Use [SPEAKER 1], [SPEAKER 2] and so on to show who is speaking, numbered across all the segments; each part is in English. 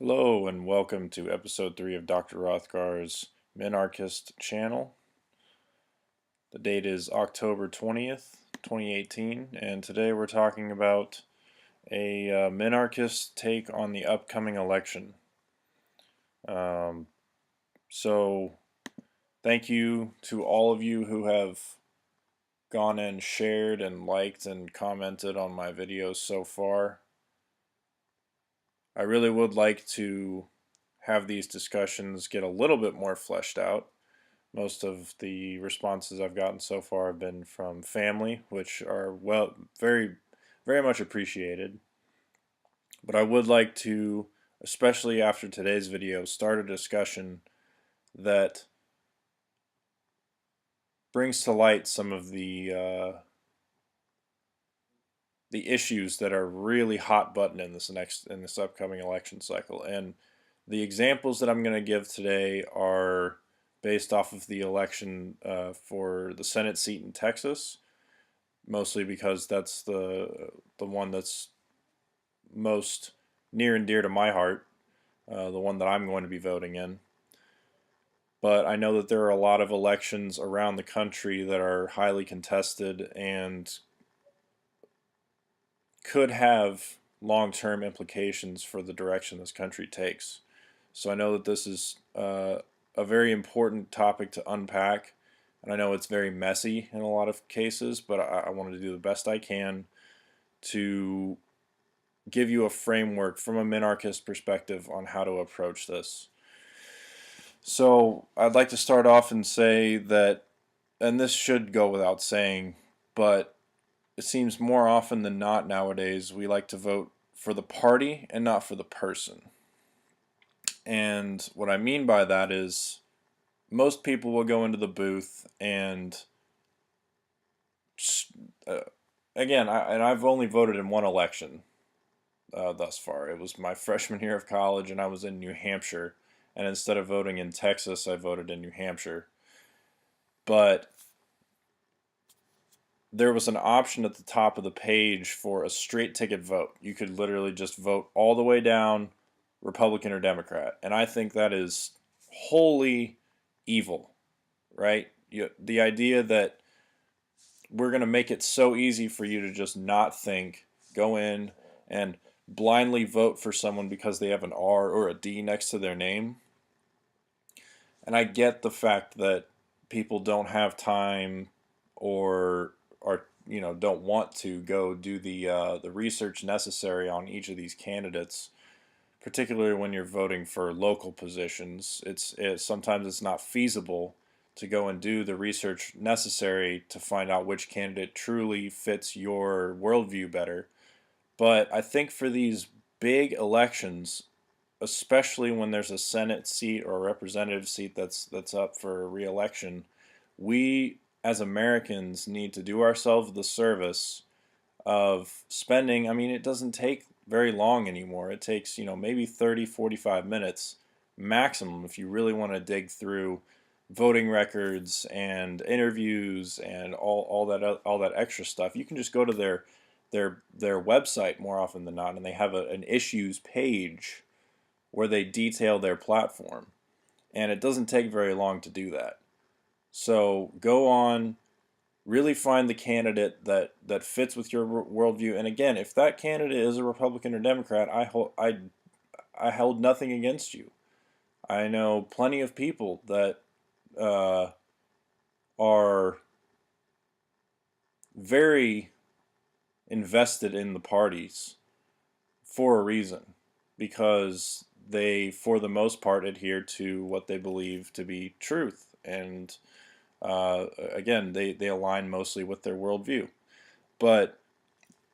[SPEAKER 1] Hello and welcome to episode 3 of Dr. Rothgar's Minarcist channel. The date is October 20th, 2018, and today we're talking about a minarchist take on the upcoming election. Um, so, thank you to all of you who have gone and shared and liked and commented on my videos so far. I really would like to have these discussions get a little bit more fleshed out. Most of the responses I've gotten so far have been from family, which are, well, very, very much appreciated. But I would like to, especially after today's video, start a discussion that brings to light some of the issues that are really hot button in this upcoming election cycle. And the examples that I'm going to give today are based off of the election for the Senate seat in Texas, mostly because that's the one that's most near and dear to my heart, the one that I'm going to be voting in. But I know that there are a lot of elections around the country that are highly contested and could have long-term implications for the direction this country takes. So I know that this is a very important topic to unpack, and I know it's very messy in a lot of cases, but I wanted to do the best I can to give you a framework from a minarchist perspective on how to approach this. So I'd like to start off and say that, and this should go without saying, but it seems more often than not nowadays we like to vote for the party and not for the person. And what I mean by that is most people will go into the booth and uh, again, I've only voted in one election thus far. It was my freshman year of college, and I was in New Hampshire. And instead of voting in Texas, I voted in New Hampshire. But there was an option at the top of the page for a straight ticket vote. You could literally just vote all the way down, Republican or Democrat. And I think that is wholly evil, right? The idea that we're going to make it so easy for you to just not think, go in and blindly vote for someone because they have an R or a D next to their name. And I get the fact that people don't have time or are don't want to go do the research necessary on each of these candidates, particularly when you're voting for local positions. Sometimes it's not feasible to go and do the research necessary to find out which candidate truly fits your worldview better. But I think for these big elections, especially when there's a Senate seat or a representative seat that's up for re-election, we as Americans need to do ourselves the service of spending. I mean, it doesn't take very long anymore. It takes, maybe 30, 45 minutes maximum if you really want to dig through voting records and interviews and all that extra stuff. You can just go to their website more often than not, and they have an issues page where they detail their platform, and it doesn't take very long to do that. So go on, really find the candidate that fits with your worldview. And again, if that candidate is a Republican or Democrat, I held nothing against you. I know plenty of people that are very invested in the parties for a reason, because they, for the most part, adhere to what they believe to be truth. And again, they align mostly with their worldview. But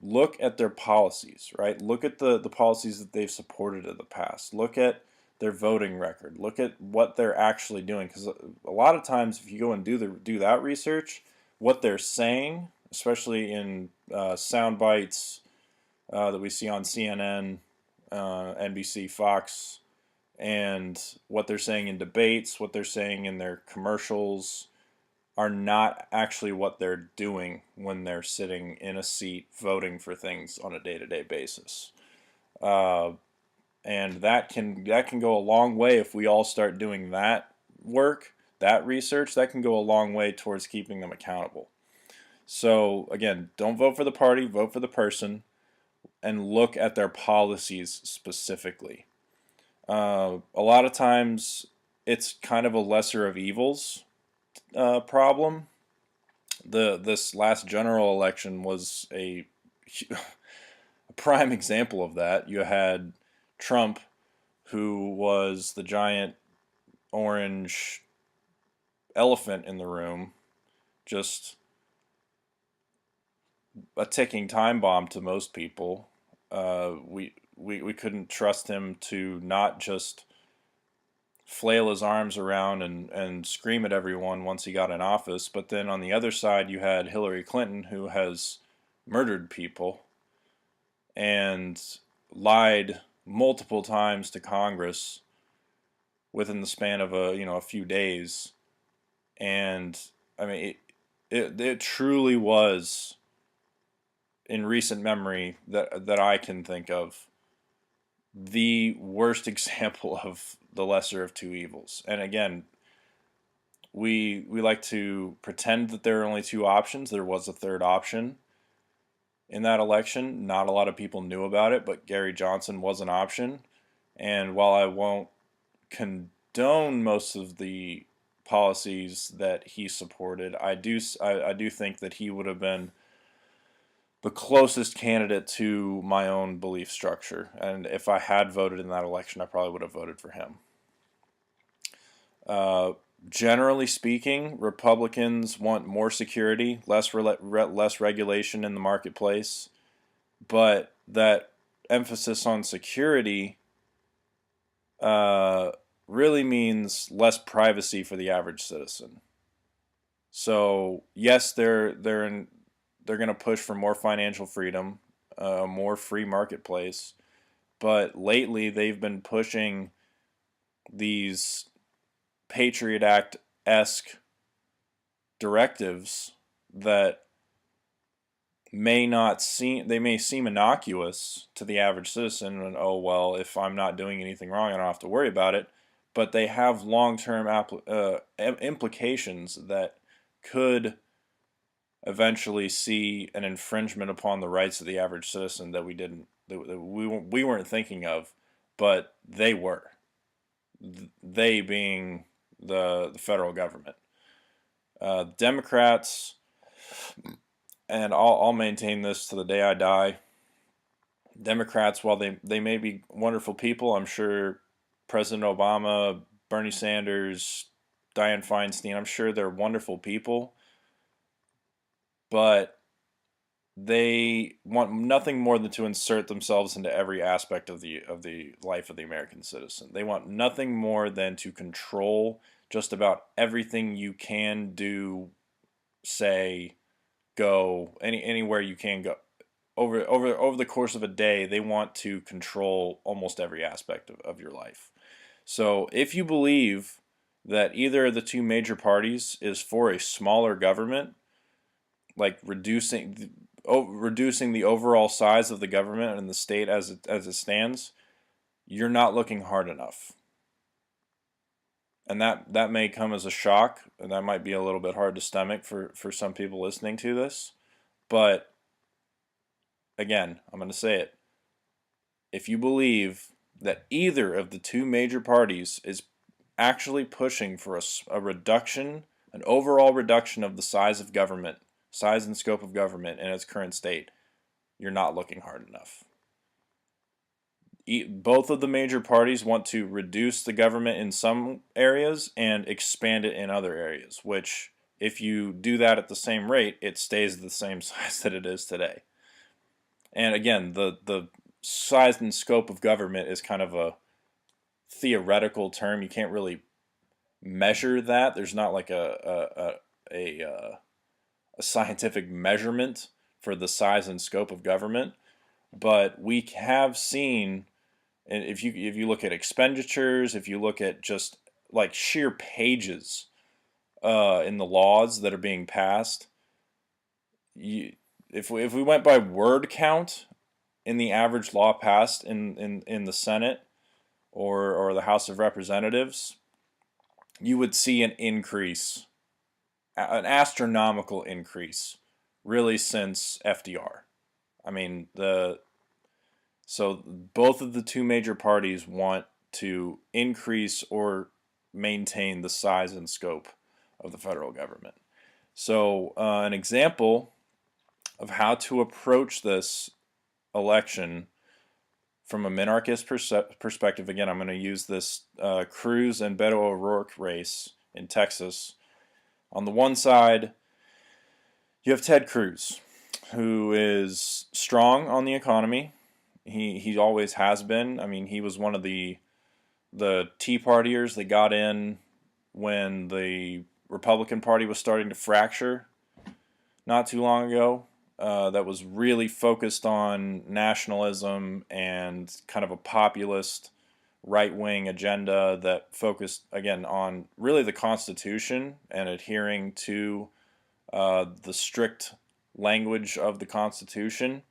[SPEAKER 1] look at their policies, right? Look at the policies that they've supported in the past. Look at their voting record. Look at what they're actually doing. Because a lot of times, if you go and do that research, what they're saying, especially in sound bites that we see on CNN, NBC, Fox, and what they're saying in debates, what they're saying in their commercials, are not actually what they're doing when they're sitting in a seat voting for things on a day-to-day basis. and that can go a long way if we all start doing that work, that research. That can go a long way towards keeping them accountable. So again, don't vote for the party, vote for the person, and look at their policies specifically. A lot of times, it's kind of a lesser of evils problem. This last general election was a prime example of that. You had Trump, who was the giant orange elephant in the room, just a ticking time bomb to most people. We couldn't trust him to not just flail his arms around and scream at everyone once he got in office, but then on the other side you had Hillary Clinton, who has murdered people and lied multiple times to Congress within the span of a few days. And I mean, it truly was, in recent memory that I can think of, the worst example of the lesser of two evils. And again, we like to pretend that there are only two options. There was a third option in that election. Not a lot of people knew about it, but Gary Johnson was an option. And while I won't condone most of the policies that he supported, I do think that he would have been the closest candidate to my own belief structure. And if I had voted in that election, I probably would have voted for him. Generally speaking, Republicans want more security, less regulation in the marketplace, but that emphasis on security really means less privacy for the average citizen. So yes, they're going to push for more financial freedom, a more free marketplace, but lately they've been pushing these Patriot Act-esque directives that may seem innocuous to the average citizen, and oh well, if I'm not doing anything wrong, I don't have to worry about it, but they have long-term implications that could eventually see an infringement upon the rights of the average citizen that we weren't thinking of, but they were. They being the federal government. Democrats, and I'll maintain this to the day I die. Democrats, while they may be wonderful people, I'm sure President Obama, Bernie Sanders, Dianne Feinstein, I'm sure they're wonderful people, but they want nothing more than to insert themselves into every aspect of the life of the American citizen. They want nothing more than to control just about everything you can do, say, go, anywhere you can go. Over the course of a day, they want to control almost every aspect of your life. So if you believe that either of the two major parties is for a smaller government, like reducing the overall size of the government and the state as it stands, you're not looking hard enough. And that may come as a shock, and that might be a little bit hard to stomach for some people listening to this. But again, I'm going to say it. If you believe that either of the two major parties is actually pushing for a reduction, an overall reduction of the size of government, size and scope of government in its current state, you're not looking hard enough. Both of the major parties want to reduce the government in some areas and expand it in other areas, which, if you do that at the same rate, it stays the same size that it is today. And again, the size and scope of government is kind of a theoretical term. You can't really measure that. There's not like a scientific measurement for the size and scope of government, but we have seen, and if you look at expenditures, if you look at just like sheer pages in the laws that are being passed, if we went by word count in the average law passed in the Senate or the House of Representatives, you would see an increase, an astronomical increase, really since FDR. I mean, so both of the two major parties want to increase or maintain the size and scope of the federal government. So an example of how to approach this election from a minarchist perspective, again, I'm going to use this Cruz and Beto O'Rourke race in Texas. On the one side, you have Ted Cruz, who is strong on the economy. He always has been. I mean, he was one of the Tea Partiers that got in when the Republican Party was starting to fracture not too long ago. That was really focused on nationalism and kind of a populist right-wing agenda that focused, again, on really the Constitution and adhering to the strict language of the Constitution,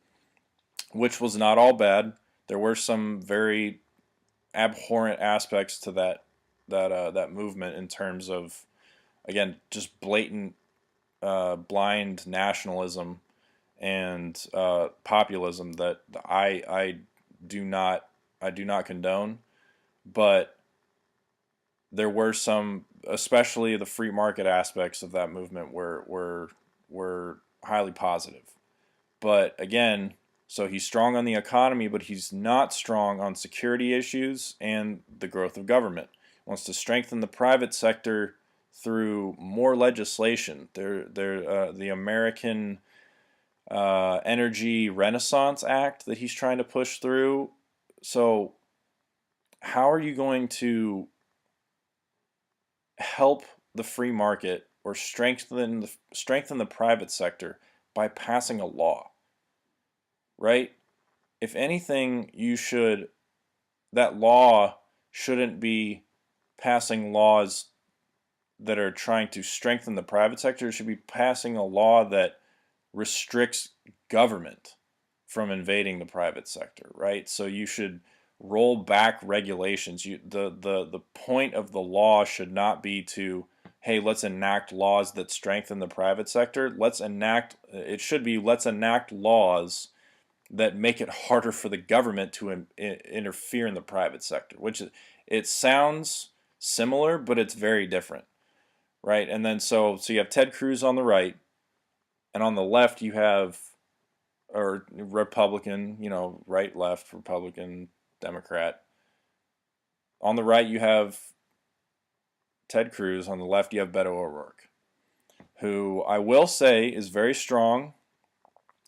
[SPEAKER 1] which was not all bad. There were some very abhorrent aspects to that movement in terms of, again, just blatant blind nationalism and populism that I do not condone. But there were some, especially the free market aspects of that movement, were highly positive. But again, so he's strong on the economy, but he's not strong on security issues and the growth of government. He wants to strengthen the private sector through more legislation. The American Energy Renaissance Act that he's trying to push through. So how are you going to help the free market or strengthen the private sector by passing a law? Right? If anything, that law shouldn't be passing laws that are trying to strengthen the private sector. It should be passing a law that restricts government from invading the private sector, right? So you should roll back regulations. The point of the law should not be to, hey, let's enact laws that strengthen the private sector. It should be, let's enact laws that make it harder for the government to interfere in the private sector, which it sounds similar, but it's very different, right? And then so you have Ted Cruz on the right, and on the left you have, or Republican, right, left, Republican, Democrat. On the right you have Ted Cruz. On the left you have Beto O'Rourke, who I will say is very strong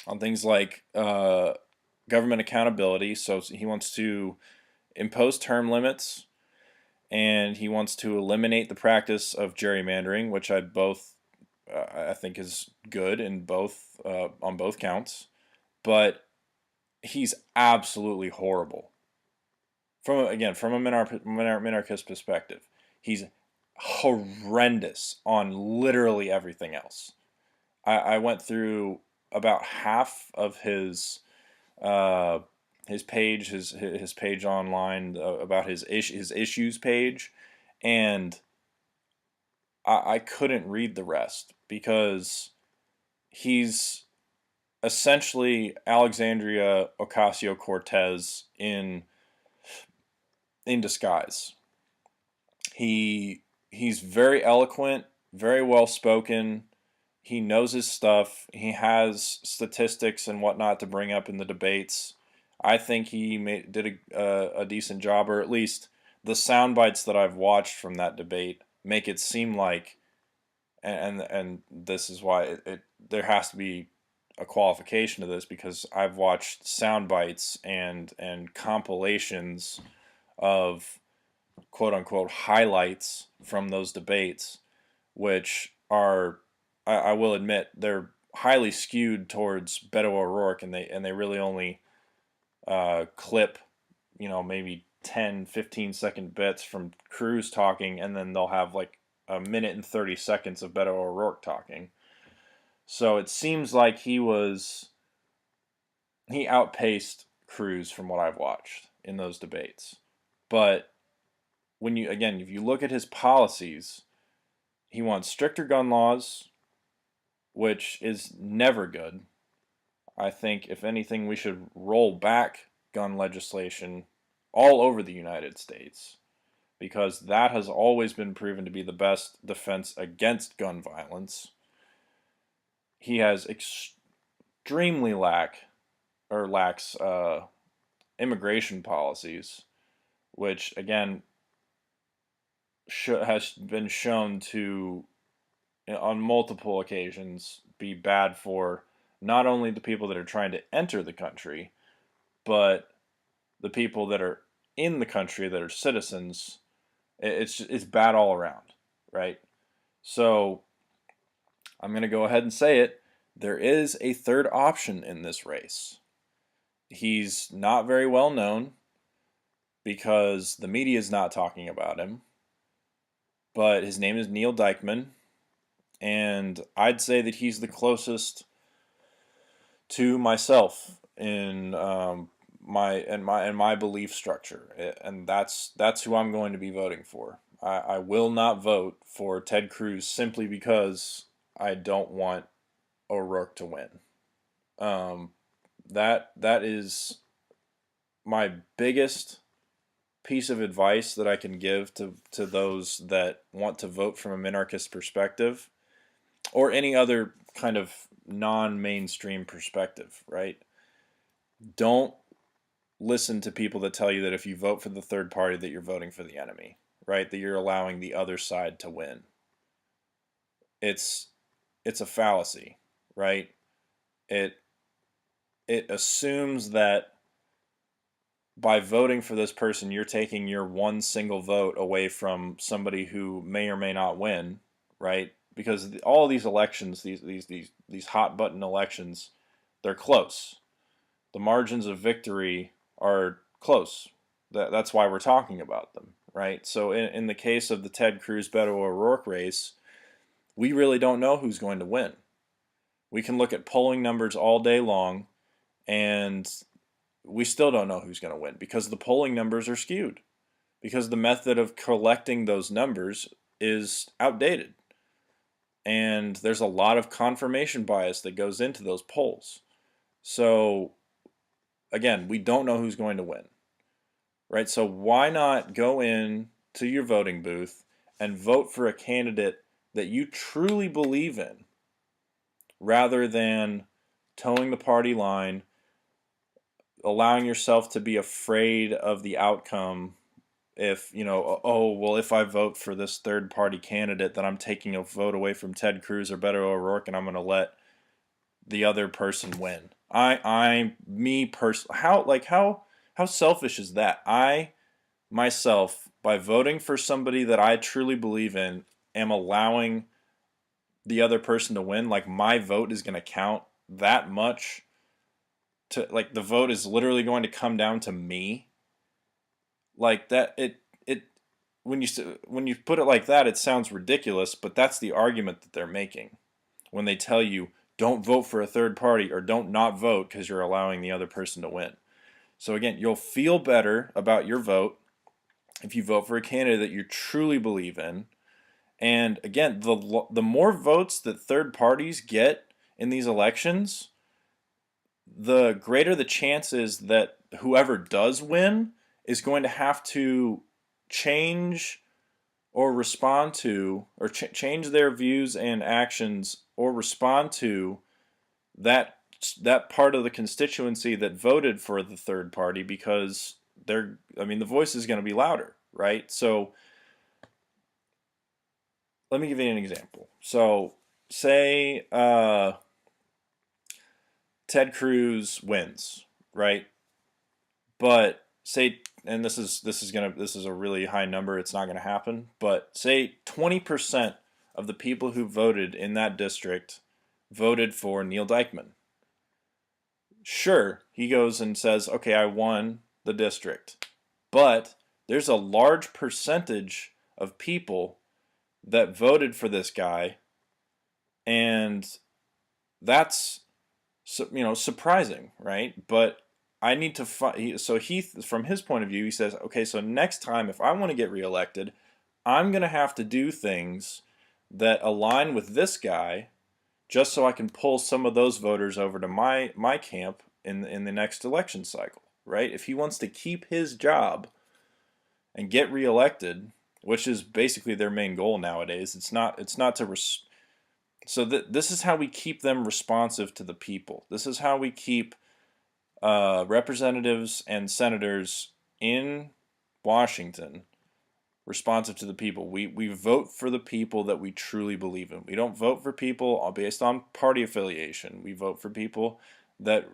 [SPEAKER 1] on things like government accountability. So he wants to impose term limits, and he wants to eliminate the practice of gerrymandering, which I think is good in both on both counts. But he's absolutely horrible. From a minarchist perspective, he's horrendous on literally everything else. I went through about half of his page, his page online about his issues page, and I couldn't read the rest because he's essentially Alexandria Ocasio-Cortez in disguise. He's very eloquent, very well spoken. He knows his stuff. He has statistics and whatnot to bring up in the debates. I think he did a decent job, or at least the sound bites that I've watched from that debate make it seem like, and this is why there has to be a qualification to this, because I've watched sound bites and compilations of quote unquote highlights from those debates, which are, I will admit, they're highly skewed towards Beto O'Rourke, and they really only clip, maybe 10, 15-second bits from Cruz talking, and then they'll have like a minute and 30 seconds of Beto O'Rourke talking. So it seems like he outpaced Cruz from what I've watched in those debates. But if you look at his policies, he wants stricter gun laws, which is never good. I think, if anything, we should roll back gun legislation all over the United States, because that has always been proven to be the best defense against gun violence. He has extremely lacks immigration policies, which again has been shown to, on multiple occasions, be bad for not only the people that are trying to enter the country, but the people that are in the country that are citizens. It's bad all around, right? So I'm going to go ahead and say it. There is a third option in this race. He's not very well known because the media is not talking about him, but his name is Neil Dykman, and I'd say that he's the closest to myself in my belief structure, and that's who I'm going to be voting for. I will not vote for Ted Cruz simply because I don't want O'Rourke to win. That is my biggest piece of advice that I can give to those that want to vote from a minarchist perspective, or any other kind of non-mainstream perspective, right? Don't listen to people that tell you that if you vote for the third party that you're voting for the enemy, right? That you're allowing the other side to win. It's a fallacy, right? It assumes that by voting for this person, you're taking your one single vote away from somebody who may or may not win, right? Because all these elections, these hot button elections, they're close. The margins of victory are close. That's why we're talking about them, right? So in the case of the Ted Cruz Beto O'Rourke race, we really don't know who's going to win. We can look at polling numbers all day long, and we still don't know who's going to win because the polling numbers are skewed, because the method of collecting those numbers is outdated. And there's a lot of confirmation bias that goes into those polls. So, again, we don't know who's going to win, right? So why not go in to your voting booth and vote for a candidate that you truly believe in, rather than towing the party line, allowing yourself to be afraid of the outcome. If, if I vote for this third party candidate, then I'm taking a vote away from Ted Cruz or Beto O'Rourke, and I'm going to let the other person win. How selfish is that? I myself, by voting for somebody that I truly believe in, am allowing the other person to win. Like, my vote is going to count that much. The vote is literally going to come down to me. Like that, when you put it like that, it sounds ridiculous, but that's the argument that they're making when they tell you don't vote for a third party, or don't not vote because you're allowing the other person to win. So again, you'll feel better about your vote if you vote for a candidate that you truly believe in. And again, the more votes that third parties get in these elections, the greater the chances that whoever does win is going to have to change or respond to, or change their views and actions, or respond to that part of the constituency that voted for the third party, because the voice is going to be louder, right? So let me give you an example. So say Ted Cruz wins, right? But say, and this is a really high number, it's not going to happen, but say 20% of the people who voted in that district voted for Neil Dykman. Sure, he goes and says, okay, I won the district. But there's a large percentage of people that voted for this guy, and that's surprising, right? But I need to find. So he, from his point of view, he says, okay, so next time if I want to get reelected, I'm gonna have to do things that align with this guy, just so I can pull some of those voters over to my camp in the next election cycle, right? If he wants to keep his job and get reelected, which is basically their main goal nowadays, it's not to so this is how we keep them responsive to the people. This is how we keep representatives and senators in Washington responsive to the people. We vote for the people that we truly believe in. We don't vote for people based on party affiliation. We vote for people that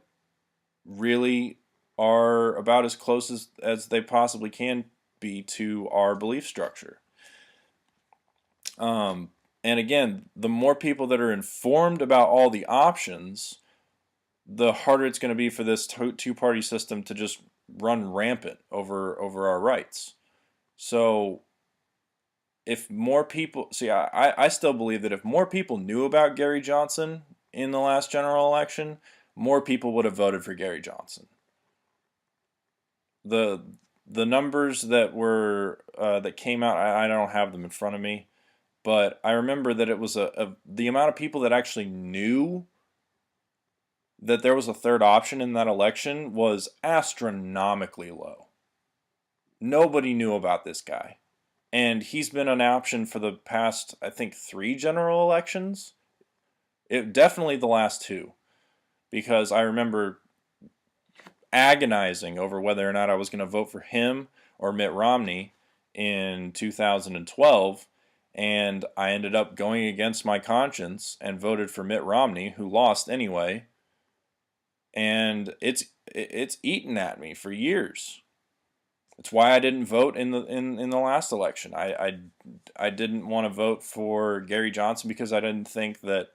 [SPEAKER 1] really are about as close as they possibly can be to our belief structure. And again, the more people that are informed about all the options, the harder it's going to be for this two-party system to just run rampant over our rights. So if more people see, I still believe that if more people knew about Gary Johnson in the last general election, more people would have voted for Gary Johnson. The the numbers that came out, I don't have them in front of me, but I remember that it was the amount of people that actually knew that there was a third option in that election was astronomically low. Nobody knew about this guy. And he's been an option for the past, I think, 3 general elections. Definitely the last 2. Because I remember agonizing over whether or not I was going to vote for him or Mitt Romney in 2012. And I ended up going against my conscience and voted for Mitt Romney, who lost anyway. And it's eaten at me for years. It's why I didn't vote in the last election. I didn't want to vote for Gary Johnson because I didn't think that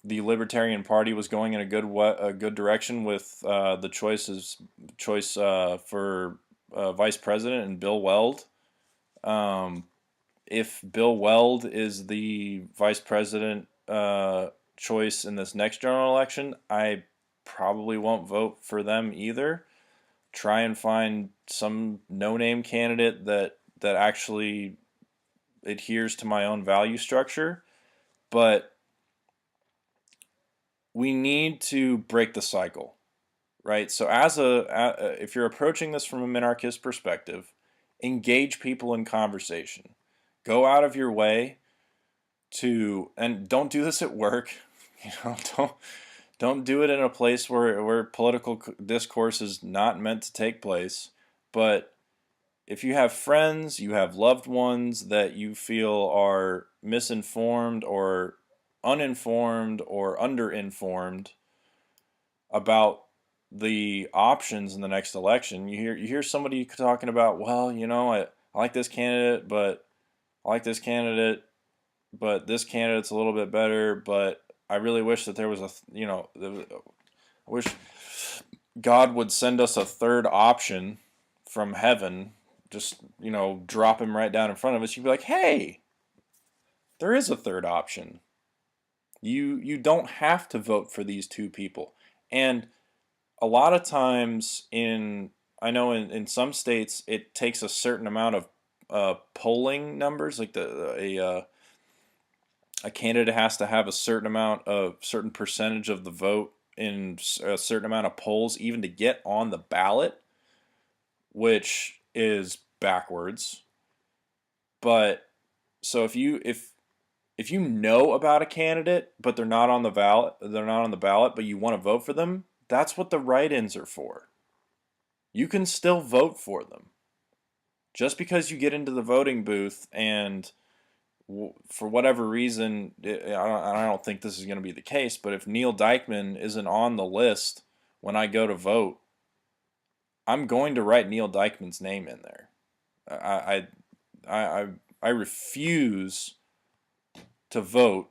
[SPEAKER 1] the Libertarian Party was going in a good direction with the choice for vice president and Bill Weld. If Bill Weld is the vice president choice in this next general election, I probably won't vote for them either. Try and find some no-name candidate that actually adheres to my own value structure. But we need to break the cycle, right? So if you're approaching this from a minarchist perspective, engage people in conversation. Go out of your way and don't do this at work. Don't do it in a place where political discourse is not meant to take place. But if you have friends, you have loved ones that you feel are misinformed or uninformed or underinformed about the options in the next election, you hear somebody talking about, well, I like this candidate, but I like this candidate, but this candidate's a little bit better, but I really wish that there was I wish God would send us a third option from heaven, just, drop him right down in front of us. You'd be like, hey, there is a third option. You don't have to vote for these 2 people. And a lot of times I know in some states it takes a certain amount of polling numbers, like a candidate has to have a certain percentage of the vote in a certain amount of polls even to get on the ballot, which is backwards. But so if you know about a candidate but they're not on the ballot, but you want to vote for them, that's what the write-ins are for. You can still vote for them. Just because you get into the voting booth and for whatever reason, I don't think this is going to be the case, but if Neil Dykman isn't on the list when I go to vote, I'm going to write Neil Dykman's name in there. I refuse to vote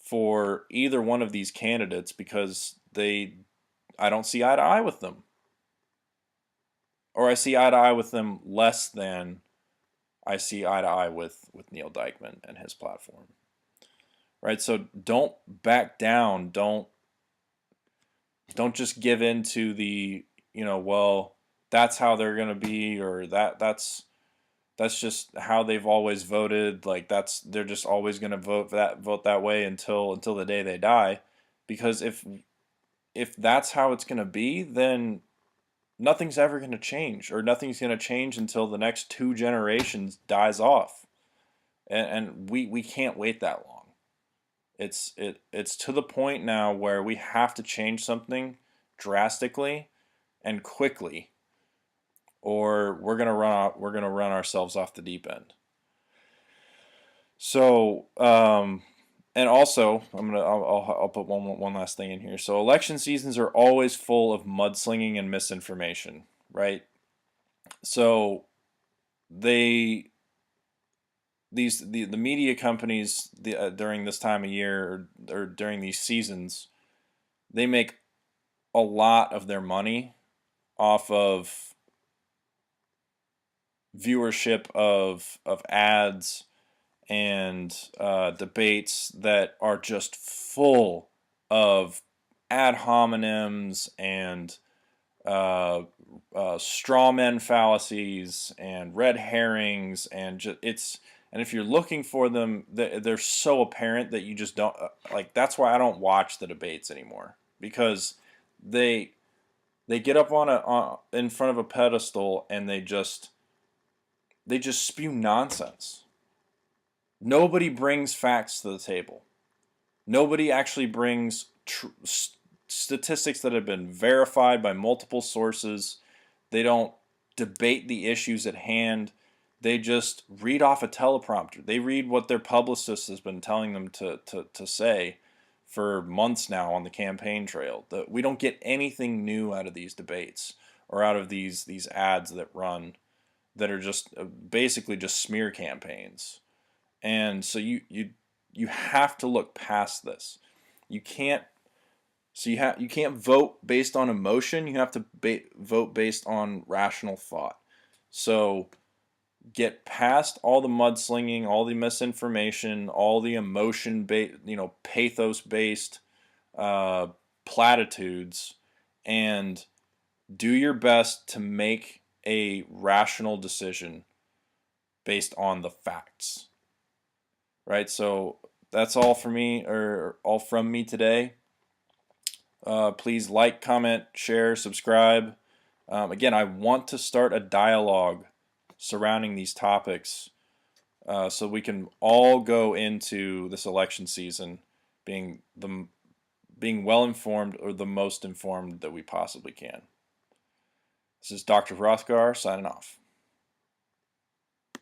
[SPEAKER 1] for either one of these candidates because I don't see eye to eye with them. Or I see eye to eye with them less than I see eye to eye with Neil Dykman and his platform. Right? So don't back down. Don't Don't just give in to the, well, that's how they're going to be, or that's just how they've always voted. Like they're just always going to vote that way until the day they die. Because if that's how it's going to be, then nothing's ever going to change, or nothing's going to change until the next two generations dies off, and we can't wait that long. It's to the point now where we have to change something drastically and quickly, or we're gonna run ourselves off the deep end. So, and also, I'll put one last thing in here. So, election seasons are always full of mudslinging and misinformation, right? So, they the media companies during this time of year, or during these seasons, they make a lot of their money off of viewership of ads and debates that are just full of ad hominems and straw men fallacies and red herrings, and and if you're looking for them, they're so apparent that you just don't like. That's why I don't watch the debates anymore, because they they get up in front of a pedestal, and they just spew nonsense. Nobody brings facts to the table. Nobody actually brings statistics that have been verified by multiple sources. They don't debate the issues at hand. They just read off a teleprompter. They read what their publicist has been telling them to say for months now on the campaign trail. We don't get anything new out of these debates, or out of these ads that run, that are just basically just smear campaigns. And so you have to look past this. You can't you can't vote based on emotion. You have to vote based on rational thought. So get past all the mudslinging, all the misinformation, all the emotion based, pathos based platitudes, and do your best to make a rational decision based on the facts. Right? So that's all for me, or all from me today. Please like, comment, share, subscribe. Again, I want to start a dialogue surrounding these topics, so we can all go into this election season being well informed, or the most informed that we possibly can. This is Dr. Rothgar signing off.